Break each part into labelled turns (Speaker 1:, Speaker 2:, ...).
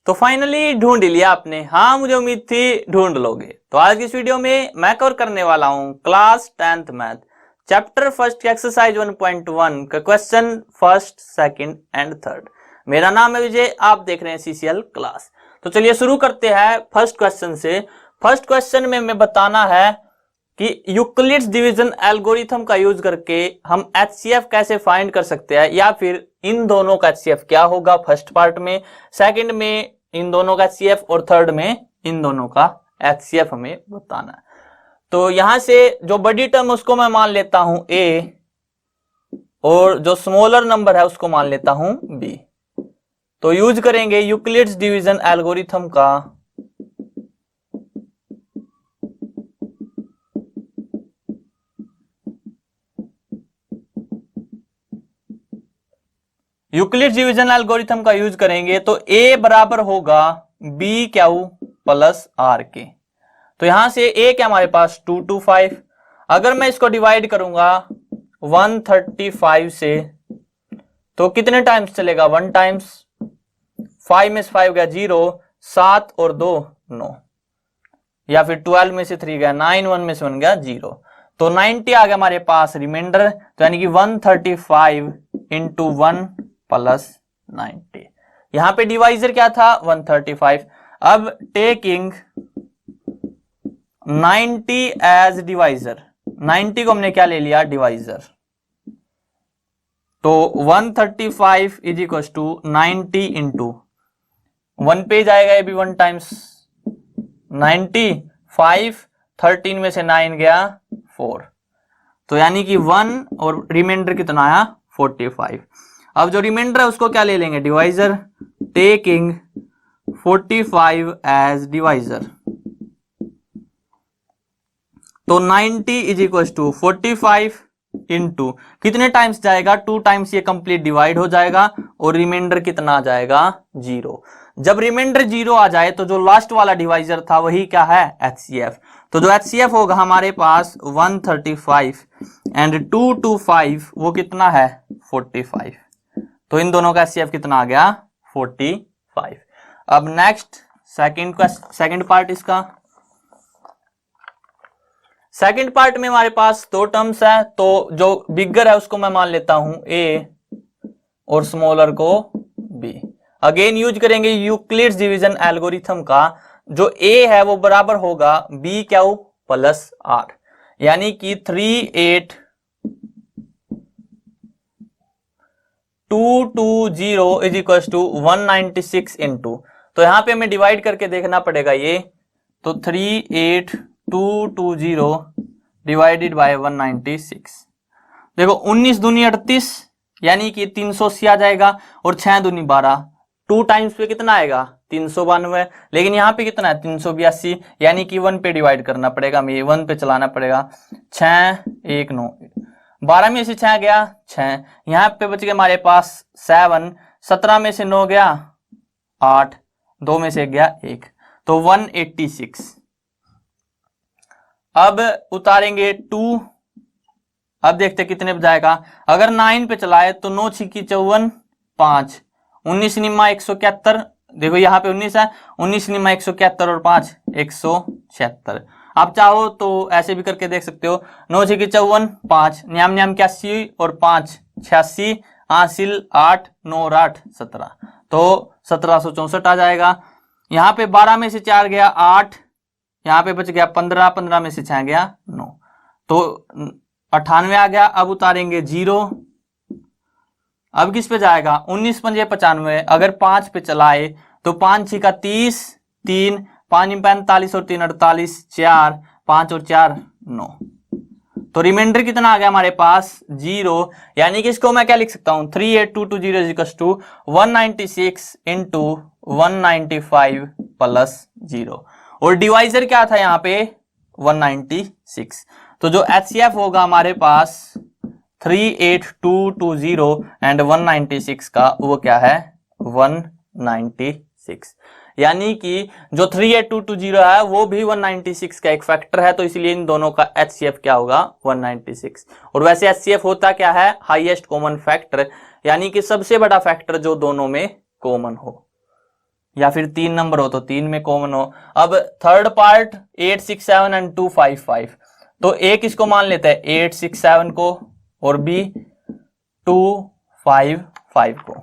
Speaker 1: तो फाइनली ढूंढ लिया आपने। हाँ, मुझे उम्मीद थी ढूंढ लोगे। तो आज की इस वीडियो में मैं कवर करने वाला हूं class 10th math chapter first exercise 1.1 का question first, second and third. मेरा नाम है विजय, आप देख रहे हैं सीसीएल क्लास। तो चलिए शुरू करते हैं फर्स्ट क्वेश्चन से। फर्स्ट क्वेश्चन में हमें बताना है कि यूक्लिड्स डिवीजन एल्गोरिथम का यूज करके हम एचसीएफ कैसे फाइंड कर सकते हैं, या फिर इन दोनों का एचसीएफ क्या होगा फर्स्ट पार्ट में, सेकंड में इन दोनों का एचसीएफ और थर्ड में इन दोनों का एचसीएफ हमें बताना है। तो यहां से जो बड़ी टर्म उसको मैं मान लेता हूं ए, और जो स्मॉलर नंबर है उसको मान लेता हूं बी। तो यूज करेंगे यूक्लिड्स डिवीजन एल्गोरिथम का यूक्लिड्स डिवीजन एल्गोरिथम का यूज करेंगे तो a बराबर होगा बी क्यू प्लस आर के। तो यहां से a क्या हमारे पास 2 2 5। अगर मैं इसको डिवाइड करूंगा 135 से तो कितने टाइम्स चलेगा, 1 टाइम्स। 5 में से 5 गया 0, 7 और 2 9, या फिर 12 में से 3 गया 9, 1 में से 1 गया 0। तो 90 आ गया हमारे पास रिमाइंडर। तो यानी कि 135 इंटू 1 प्लस 90। यहां पे डिवाइजर क्या था 135। अब टेकिंग 90 एज डिवाइजर, 90 को हमने क्या ले लिया डिवाइजर। तो 135 इज इक्वल टू 90 इंटू 1 पे जाएगा, ये भी 1 टाइम्स 90, 5, 13 में से 9 गया 4। तो यानी कि 1 और रिमाइंडर कितना आया 45। अब जो रिमाइंडर है उसको क्या ले लेंगे डिवाइजर, टेकिंग 45 एज डिवाइजर। तो 90 इज इक्वल टू 45 इंटू कितने टाइम्स जाएगा 2 टाइम्स, ये कंप्लीट डिवाइड हो जाएगा और रिमाइंडर कितना आ जाएगा 0। जब रिमाइंडर 0 आ जाए तो जो लास्ट वाला डिवाइजर था वही क्या है एचसीएफ। तो जो एचसीएफ होगा हमारे पास 135 एंड 2 2 5 वो कितना है 45। तो इन दोनों का एचसीएफ कितना आ गया 45। अब नेक्स्ट सेकंड पार्ट इसका। सेकंड पार्ट में हमारे पास 2 टर्म्स है। तो जो बिगर है उसको मैं मान लेता हूं ए और स्मॉलर को बी। अगेन यूज करेंगे यूक्लिड्स डिवीजन एल्गोरिथम का। जो ए है वो बराबर होगा बी क्यू प्लस आर, यानी कि 38 220 इज इक्वल टू 196 इंटू। तो यहां पे हमें डिवाइड करके देखना पड़ेगा ये। तो 38220 डिवाइडेड बाय 196। देखो 19 दूनी 38, यानी कि 380 आ जाएगा, और 6 दूनी 12, 2 टाइम्स पे कितना आएगा 392। लेकिन यहाँ पे कितना है 382, यानी कि 1 पे डिवाइड करना पड़ेगा, हमें 1 पे चलाना पड़ेगा। 6 1 9, 12 में से 6 गया 6, यहाँ पे बच गया हमारे पास 7, 17 में से 9 गया 8, 2 में से गया 1, तो 186। अब उतारेंगे 2। अब देखते कितने बजाएगा। अगर 9 पे चलाए तो 9 छिक्की 54, 5, 19 निम्मा 171। देखो यहाँ पे 19 है, 19 निम्मा 171 और 5 176। आप चाहो तो ऐसे भी करके देख सकते हो। 9 छिक्की 54, 5 न्याम न्याम 81 और 5 86, हासिल 8 9 और 8 17, तो 1764 आ जाएगा। यहाँ पे 12 में से 4 गया 8, यहाँ पे बच गया 15, 15 में से 6 गया 9, तो 98 आ गया। अब उतारेंगे 0। अब किस पे जाएगा 19 पंजे 95। अगर 5 पे चलाए तो 5 छिका 30, 3 5 45 और 3 48, 4 5 और 4 9, तो रिमाइंडर कितना आ गया हमारे पास 0। यानी कि इसको मैं क्या लिख सकता हूं 38220 इक्वल्स टू 196 इंटू 195 प्लस 0, और डिवाइजर क्या था यहाँ पे 196। तो जो एचसीएफ होगा हमारे पास 38220 एंड 196 का वो क्या है 196। यानी कि जो 38220 है वो भी 196 का एक फैक्टर है, तो इसलिए इन दोनों का एचसीएफ क्या होगा 196। और वैसे एचसीएफ होता क्या है हाईएस्ट कॉमन फैक्टर, यानी कि सबसे बड़ा फैक्टर जो दोनों में कॉमन हो। या फिर 3 नंबर हो तो 3 में कॉमन हो। अब थर्ड पार्ट 8, 6, 7 एंड 2, 5, 5, तो ए किसको मान लेते हैं 8, 6, 7 को और बी 2, 5, 5 को।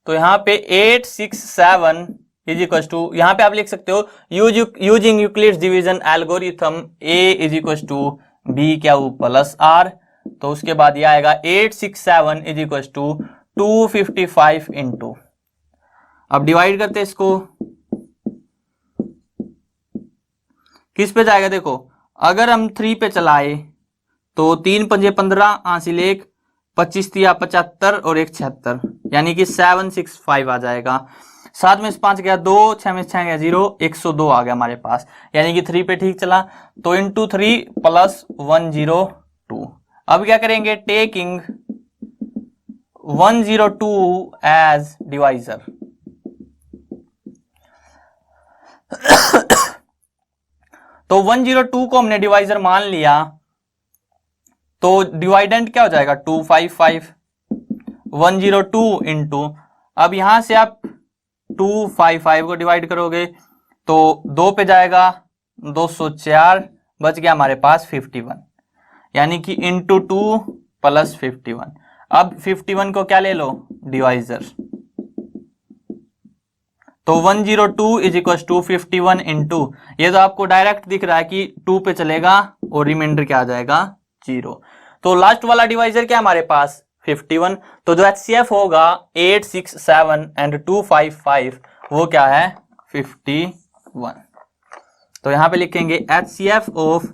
Speaker 1: तो यहाँ पे 8, 6, 7 इज इक्वल टू, यहाँ पे आप लिख सकते हो using Euclid's division algorithm A is equal to B Q plus R. तो उसके बाद ये आएगा 8, 6, 7 इज इक्वल टू 255 इंटू, अब डिवाइड करते हैं इसको, किस पे जाएगा देखो, अगर हम 3 पे चलाए तो 3 पंजे 15, हासिल 1, 25 तिया 75 और 1 76, यानी कि 765 आ जाएगा। 7 में से 5 गया 2, 6 में से 6 गया 0, 102 आ गया हमारे पास, यानी कि 3 पे ठीक चला। तो इंटू 3 प्लस 102। अब क्या करेंगे, टेकिंग 102 एज डिवाइजर। तो 102 को हमने डिवाइजर मान लिया, तो डिवाइडेंट क्या हो जाएगा 255, 102 इंटू, अब यहां से आप 255 को डिवाइड करोगे तो 2 पे जाएगा 204, बच गया हमारे पास 51, यानी कि इंटू 2 प्लस 51। अब 51 को क्या ले लो, डिवाइजर। तो 102 इज इक्वल टू 51 इंटू, ये तो आपको डायरेक्ट दिख रहा है कि 2 पे चलेगा और रिमाइंडर क्या आ जाएगा 0। तो लास्ट वाला डिवाइजर क्या हमारे पास 51। तो जो HCF होगा 8, 6, 7 एंड 2, 5, 5 वो क्या है 51। तो यहां पे लिखेंगे HCF of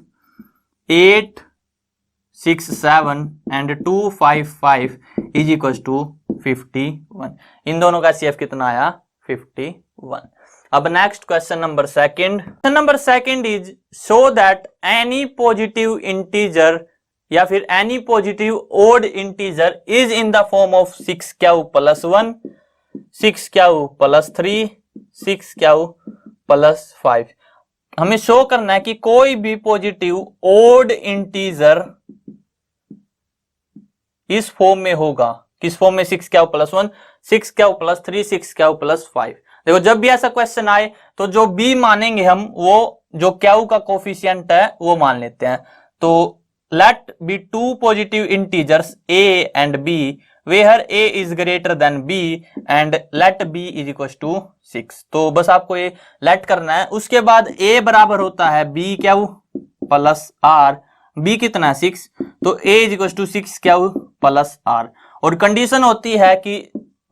Speaker 1: 8, 6, 7 and 2, 5, 5 is equal to 51। इन दोनों का HCF कितना आया 51। अब next question number second. Question number second is show that any positive integer या फिर any positive odd integer is in the form of 6q plus 1, 6q plus 3, 6q plus 5। हमें show करना है कि कोई भी पॉजिटिव ओड इंटीजर इस फॉर्म में होगा, किस फॉर्म में 6q plus 1, 6q plus 3, 6q plus 5। देखो जब भी ऐसा क्वेश्चन आए तो जो b मानेंगे हम, वो जो q का कोफिशिएंट है वो मान लेते हैं। तो let be two positive integers a and b where a is greater than b and let b is equals to 6। तो बस आपको ये let करना है। उसके बाद a बराबर होता है b Q plus r, b कितना है 6, तो a is equals to 6 Q plus r। और कंडीशन होती है कि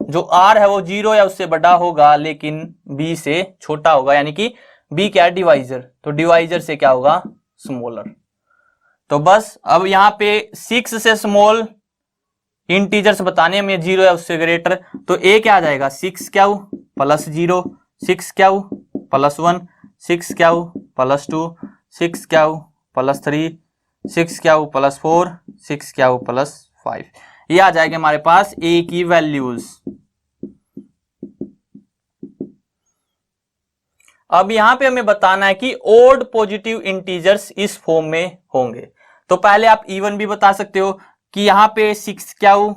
Speaker 1: जो r है वो 0 या उससे बड़ा होगा लेकिन b से छोटा होगा, यानी कि b क्या है डिवाइजर, तो डिवाइजर से क्या होगा स्मॉलर। तो बस अब यहाँ पे 6 से स्मॉल इंटीजर्स बताने में 0 या उससे ग्रेटर, तो a क्या आ जाएगा 6q plus 0, 6q plus 1, 6q plus 2, 6q plus 3, 6q plus 4, 6q plus 5। ये आ जाएगा हमारे पास a की वैल्यूज। अब यहां पे हमें बताना है कि ओड पॉजिटिव इंटीजर्स इस फॉर्म में होंगे। तो पहले आप इवन भी बता सकते हो कि यहां पे 6q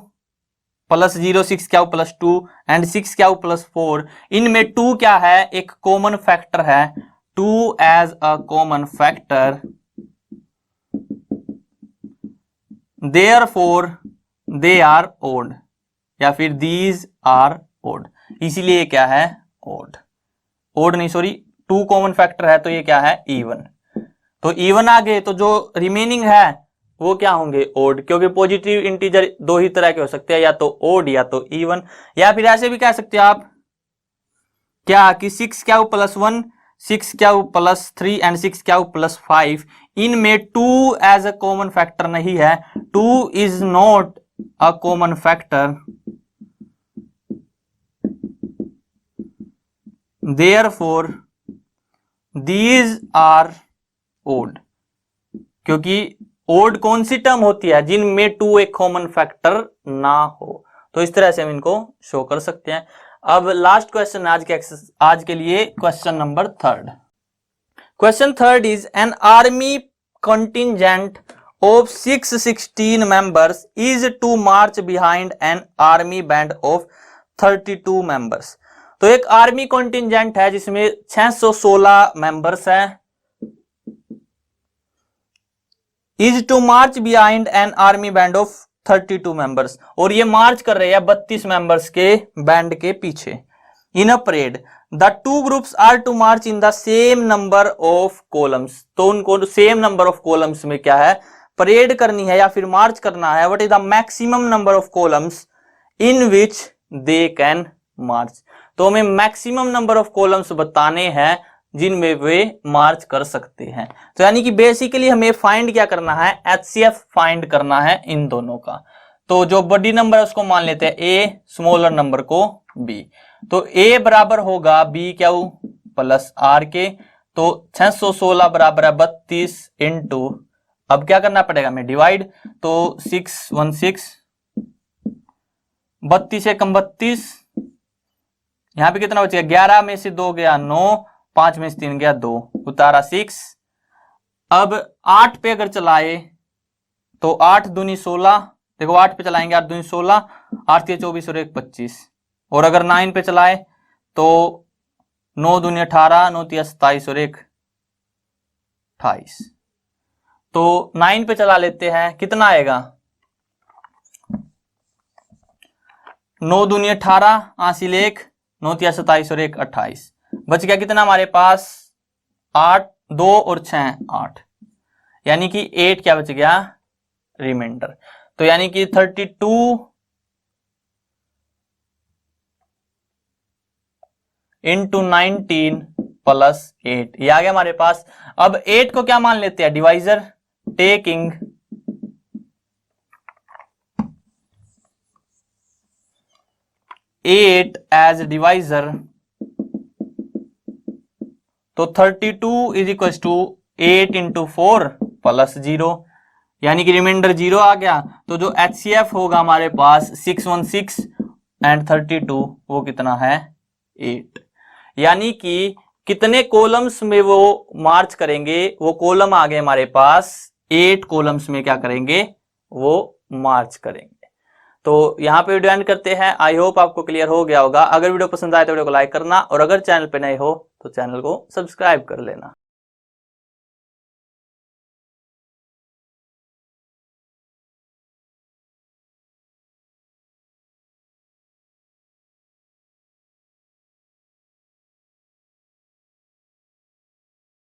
Speaker 1: plus 0, 6q plus 2 and 6q plus 4, इनमें 2 क्या है, एक कॉमन फैक्टर है, 2 as a common factor, therefore they are odd, या फिर दीज आर ओड, इसीलिए क्या है ओड, ओड नहीं सॉरी 2 कॉमन फैक्टर है तो ये क्या है इवन। तो इवन आ गए तो जो रिमेनिंग है वो क्या होंगे ओड, क्योंकि पॉजिटिव इंटीजर 2 ही तरह के हो सकते हैं, या तो ओड या तो इवन। या फिर ऐसे भी कह सकते हैं आप क्या कि 6q plus 1, 6q plus 3 and 6q plus 5, इनमें 2 एज अ कॉमन फैक्टर नहीं है, 2 is not a common factor, therefore these are odd. क्योंकि ओड कौन सी टर्म होती है जिनमें 2 एक कॉमन फैक्टर ना हो। तो इस तरह से हम इनको शो कर सकते हैं। अब लास्ट क्वेश्चन आज के लिए question number 3। Question 3 is an army contingent of 616 members is to march behind an army band of 32 members। तो एक आर्मी कॉन्टिजेंट है जिसमें 616 मेंबर्स हैं, is to march behind an army band of 32 members, और ये मार्च कर रहे हैं 32 मेंबर्स के बैंड के पीछे। In a parade the two groups are to march in the same number of columns. तो उनको सेम नंबर ऑफ कॉलम्स में क्या है, परेड करनी है या फिर मार्च करना है। What is the maximum number of columns in which they can march. तो हमें मैक्सिमम नंबर ऑफ कॉलम्स बताने हैं जिनमें वे मार्च कर सकते हैं। तो यानी कि बेसिकली हमें फाइंड क्या करना है, एचसीएफ फाइंड करना है इन दोनों का। तो जो बड़ी नंबर है उसको मान लेते हैं ए, स्मॉलर नंबर को बी। तो ए बराबर होगा बी क्यू प्लस आर के। तो 616 बराबर है 32 इंटू, अब क्या करना पड़ेगा हमें, डिवाइड। तो 616, 32 एकम 32, यहां पे कितना बचेगा, 11 में से 2 गया 9, 5 में से 3 गया 2, उतारा 6। अब 8 पे अगर चलाए तो 8 दूनी 16, देखो 8 पे चलाएंगे 8 दूनी 16, 8 के 24 और 1 25। और अगर 9 पे चलाए तो 9 दूनी 18, 9 तिया 27 और 1 28। तो 9 पे चला लेते हैं, कितना आएगा, 9 दूनी 18, आंसिल 1, 9 तिया 27 और 1 28। बच गया कितना हमारे पास, 8, 2 और 6 8, यानी कि 8 क्या बच गया, रिमाइंडर। तो यानी कि 32 इंटू 19 प्लस 8, ये आ गया हमारे पास। अब 8 को क्या मान लेते हैं, डिवाइजर, टेकिंग 8 एज डिवाइजर। तो 32 is equal to 8 into 4 plus 0, यानी कि रिमाइंडर 0 आ गया। तो जो एचसीएफ होगा हमारे पास 616 एंड 32, वो कितना है, 8। यानी कि कितने कॉलम्स में वो मार्च करेंगे, वो कॉलम आ गए हमारे पास 8 कॉलम्स में क्या करेंगे, वो मार्च करेंगे। तो यहाँ पे वीडियो एंड करते हैं। आई होप आपको क्लियर हो गया होगा। अगर वीडियो पसंद आए तो वीडियो को लाइक करना, और अगर चैनल पे नए हो तो चैनल को सब्सक्राइब कर लेना।